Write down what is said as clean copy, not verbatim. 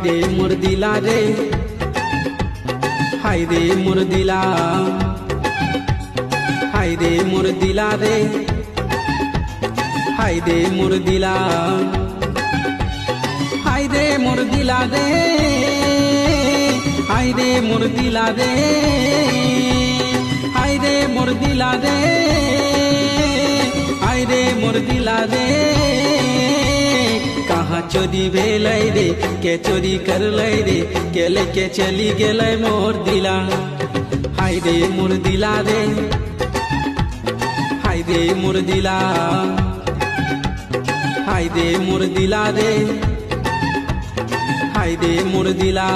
রে মোর দিলা রে, হাই রে মোর দিলা, হাই রে মোর দিলা রে, হাই রে মোর দিলা, হাই রে মোর দিলা রে, হাই রে মোর দিলা রে, হাই রে মোর দিলা রে, হাই রে মোর দিলা রে। कहाँ चोरी भेलै रे, के चोरी करलै रे, के लेके चली गेलै मोर दिला। हाय रे मोर दिला रे, हाय रे मोर दिला, हाय रे मोर दिला रे, हाय रे मोर दिला।